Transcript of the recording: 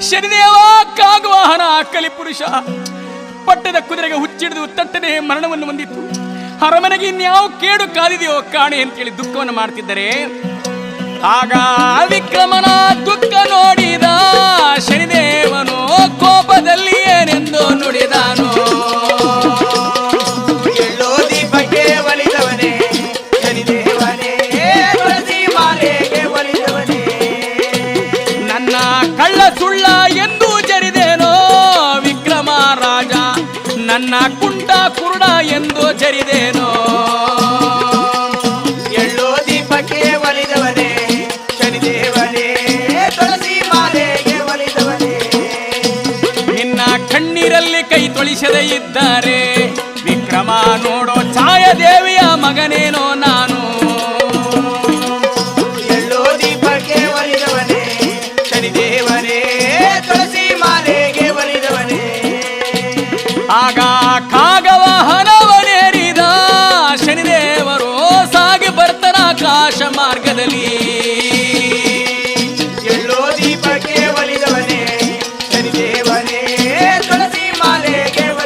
ಶನಿದೇವ ಕಾಗುವಾಹನ ಕಲಿಪುರುಷ ಪಟ್ಟದ ಕುದುರೆಗೆ ಹುಚ್ಚಿಡಿದು ತಟ್ಟನೆ ಮರಣವನ್ನು ಹೊಂದಿತ್ತು. ಅರಮನೆಗೆ ಇನ್ಯಾವ ಕೇಡು ಕಾದಿದೆಯೋ ಕಾಣೆ ಅಂತೇಳಿ ದುಃಖವನ್ನು ಮಾಡ್ತಿದ್ದರೆ ಆಗ ವಿಕ್ರಮನ ದುಃಖ ನೋಡಿದ ಶನಿದೇವನು ಕೋಪದಲ್ಲಿ ಏನೆಂದು ನುಡಿದಾನು. ಎಳ್ಳೋ ದೀಪಕ್ಕೆ ಒಲಿದವನೇ ಶನಿದೇವನೇ, ತುಳಸಿ ಮಾಲೆಗೆ ಒಲಿದವನೇ. ನನ್ನ ಕಳ್ಳ ಸುಳ್ಳ ಎಂದು ಜರಿದೇನೋ ವಿಕ್ರಮ ರಾಜ, ನನ್ನ ಕುಂಟ ಕುರುಡ ಎಂದು ಜರಿದೇನೋ. ಎಳ್ಳೋ ದೀಪಕ್ಕೆ ಒಲಿದವನೇ ಶನಿದೇವನೇ, ತುಳಸಿ ಮಾಲೆಗೆ ಒಲಿದವನೇ. ನಿನ್ನ ಕಣ್ಣೀರಲ್ಲಿ ಕೈ ತೊಳಿಸದೇ ಇದ್ದಾರೆ ವಿಕ್ರಮ ನೋಡೋ ಛಾಯಾದೇವಿಯ ಮಗನೇನೋ ನಾನು. ಎಳ್ಳೋ ದೀಪಕ್ಕೆ ಒಲಿದವನೇ ಶನಿದೇವನೇ, ತುಳಸಿ ಮಾಲೆಗೆ ಒಲಿದವನೇ. ಆಗ ಕಾಗವಾಹನವನೇರಿದ ಶನಿದೇವರು ಸಾಗಿ ಬರ್ತಾನ ಆಕಾಶ